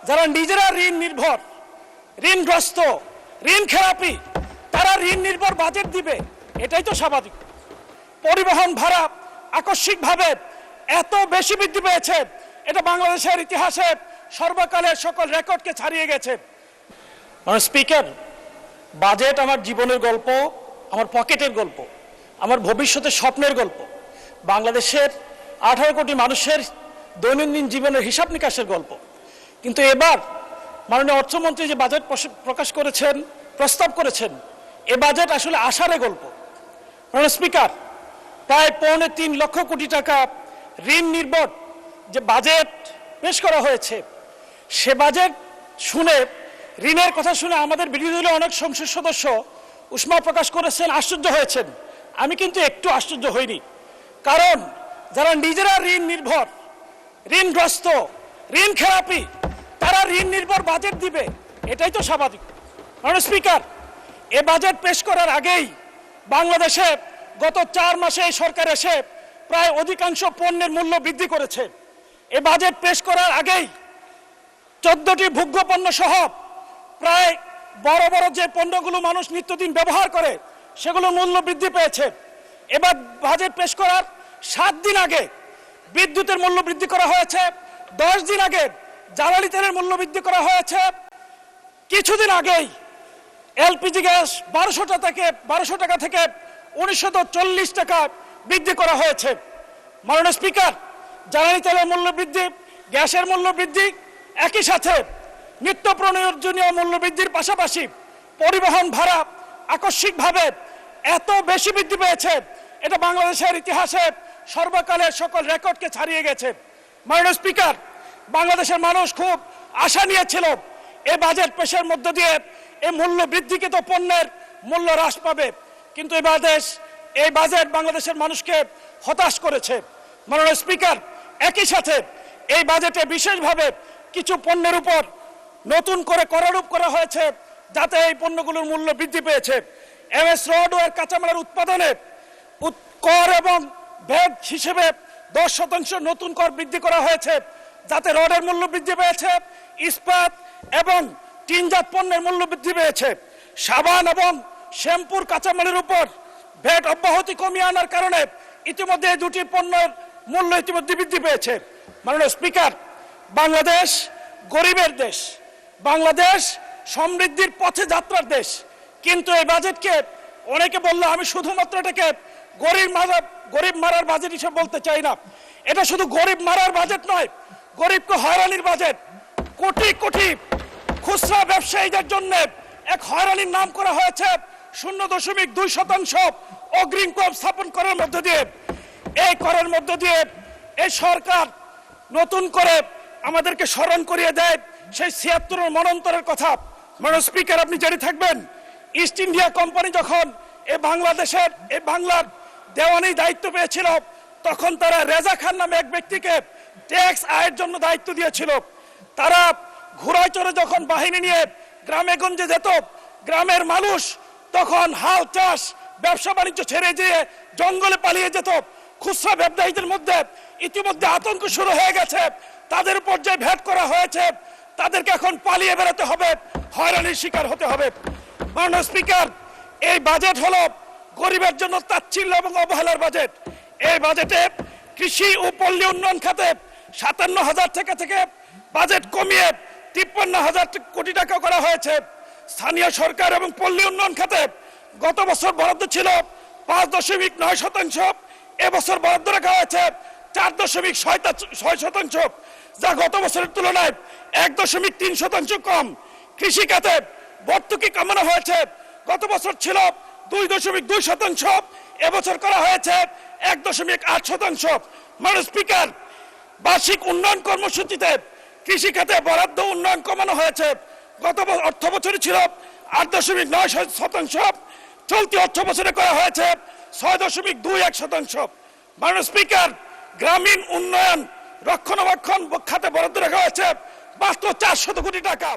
যারা নিজেরা ঋণ নির্ভর, ঋণগ্রস্ত, ঋণ খেলাপি, তারা ঋণ নির্ভর বাজেট দিবে, এটাই তো স্বাভাবিক। পরিবহন ভাড়া আকস্মিকভাবে এত বেশি বৃদ্ধি পেয়েছে, এটা বাংলাদেশের ইতিহাসে সর্বকালের সকল রেকর্ডকে ছাড়িয়ে গেছে। স্পিকার, বাজেট আমার জীবনের গল্প, আমার পকেটের গল্প, আমার ভবিষ্যতের স্বপ্নের গল্প, বাংলাদেশের 18 কোটি মানুষের দৈনন্দিন জীবনের হিসাব নিকাশের গল্প। কিন্তু এবার মাননীয় অর্থমন্ত্রী যে বাজেট প্রকাশ করেছেন, প্রস্তাব করেছেন, এ বাজেট আসলে আশারে গল্প। মাননীয় স্পিকার, প্রায় 3.25 লক্ষ কোটি টাকা ঋণ নির্ভর যে বাজেট পেশ করা হয়েছে, সে বাজেট শুনে, ঋণের কথা শুনে আমাদের বিরোধী দলের অনেক সংসদ সদস্য উষ্মা প্রকাশ করেছেন, আশ্চর্য হয়েছেন। আমি কিন্তু একটু আশ্চর্য হইনি, কারণ যারা নিজেরা ঋণ নির্ভর, ঋণগ্রস্ত, ঋণ খেলাপি, তারা ঋণ নির্ভর বাজেট দিবে, এটাই তো স্বাভাবিক। মাননীয় স্পিকার, এ বাজেট পেশ করার আগেই বাংলাদেশে গত 4 মাসে এই সরকার এসে প্রায় অধিকাংশ পণ্যের মূল্য বৃদ্ধি করেছে। এ বাজেট পেশ করার আগেই 14টি ভোগ্য পণ্য সহ প্রায় বড় বড় যে পণ্যগুলো মানুষ নিত্যদিন ব্যবহার করে, সেগুলোর মূল্য বৃদ্ধি পেয়েছে। এবার বাজেট পেশ করার 7 দিন আগে বিদ্যুতের মূল্য বৃদ্ধি করা হয়েছে, 10 দিন আগে জ্বালানি তেলের মূল্য বৃদ্ধি করা হয়েছে, কিছুদিন আগেই এলপিজি গ্যাস 1200 টাকা থেকে 1940 টাকা বৃদ্ধি করা হয়েছে। মাননীয় স্পিকার, জ্বালানি তেলের মূল্য বৃদ্ধি, গ্যাসের মূল্য বৃদ্ধি, একই সাথে নিত্য প্রয়োজনীয় মূল্য বৃদ্ধির পাশাপাশি পরিবহন ভাড়া আকস্মিকভাবে এত বেশি বৃদ্ধি পেয়েছে, এটা বাংলাদেশের ইতিহাসে সর্বকালের সকল রেকর্ডকে ছাড়িয়ে গেছে। মাননীয় স্পিকার, বাংলাদেশের মানুষ খুব আশা নিয়েছিল এই বাজেট পেশের মধ্য দিয়ে এই মূল্য বৃদ্ধিকৃত পণ্যের মূল্য হ্রাস পাবে, কিন্তু এই বাজেট বাংলাদেশের মানুষকে হতাশ করেছে। মাননীয় স্পিকার, একই সাথে এই বাজেটে বিশেষভাবে কিছু পণ্যের উপর নতুন করে করারোপ করা হয়েছে, যাতে এই পণ্যগুলোর মূল্য বৃদ্ধি পেয়েছে। এমএস রড ও কাঁচামালের উৎপাদনে কর এবং ভ্যাট হিসেবে 10% নতুন কর বৃদ্ধি করা হয়েছে, যাতে রডের মূল্য বৃদ্ধি পেয়েছে। ইস্পাত এবং টিনজাত পণ্যের মূল্য বৃদ্ধি পেয়েছে। সাবান এবং শ্যাম্পুর কাঁচামালের উপর ভ্যাট অব্যাহতি কমিয়ে আনার কারণে ইতিমধ্যে এই দুটি পণ্যের মূল্য ইতিমধ্যে বৃদ্ধি পেয়েছে। মাননীয় স্পিকার, বাংলাদেশ গরিবের দেশ, বাংলাদেশ সমৃদ্ধির পথে যাত্রার দেশ, কিন্তু এই বাজেটকে অনেকে বললো, আমি শুধুমাত্র এটাকে গরিব মারার বাজেট হিসেবে বলতে চাই না। এটা শুধু গরিব মারার বাজেট নয়, গরিবকে হয়রানির বাজেট। কোটি কোটি খুচরা ব্যবসায়ীদের জন্য এক হয়রানির নাম করা হয়েছে 0.2% অগ্রিম কর স্থাপন করার মধ্য দিয়ে। এই করের মধ্য দিয়ে এই সরকার নতুন করে আমাদেরকে স্মরণ করিয়ে দেয় সেই 76 মনন্তরের কথা। মাননীয় স্পিকার, আপনি জেনে থাকবেন, ইস্ট ইন্ডিয়া কোম্পানি যখন বাংলার দেওয়ানি দায়িত্ব পেয়েছিল, তখন তারা রেজা খান নামে এক ব্যক্তিকে ট্যাক্স আয়ের জন্য দায়িত্ব দিয়েছিল। তারা ঘোড়ায় চড়ে যখন বাহিনী নিয়ে গ্রামে গঞ্জে যেত, গ্রামের মানুষ তখন হাল চাষ ব্যবসা বাণিজ্য ছেড়ে দিয়ে জঙ্গলে পালিয়ে যেত। খুচরা ব্যবসায়ীদের মধ্যে ইতিমধ্যে আতঙ্ক শুরু হয়ে গেছে, তাদের উপর যে ভ্যাট করা হয়েছে, তাদেরকে এখন পালিয়ে বেরোতে হবে, হয়রানির শিকার হতে হবে। মাননীয় স্পিকার, এই বাজেট হলো গরিবের জন্য তাচ্ছিল্য এবং অবহেলার বাজেট। এই বাজেটে কৃষি ও পল্লী উন্নয়ন খাতে 57,000 টাকা থেকে বাজেট কমিয়ে 53,000 কোটি টাকা করা হয়েছে। স্থানীয় সরকার এবং পল্লী উন্নয়ন খাতে গত বছর বরাদ্দ ছিল 5.9%, এবছর বরাদ্দ রাখা হয়েছে 4.6%, যা গত বছরের তুলনায় 1.3% কম। কৃষি খাতে ভর্তুকি কমানো হয়েছে, গত বছর ছিল 2.2%, এবছর করা হয়েছে 1.8%। মাননীয় স্পিকার, বার্ষিক উন্নয়ন কর্মসূচিতে কৃষি খাতে বরাদ্দ উন্নয়ন কমানো হয়েছে, গত অর্থ বছরে ছিল 8.9%, চলতি অর্থ বছরে করা হয়েছে 6.21%। মাননীয় স্পিকার, গ্রামীণ উন্নয়ন রক্ষণাবেক্ষণ খাতে বরাদ্দ রাখা হয়েছে মাত্র 400 কোটি টাকা।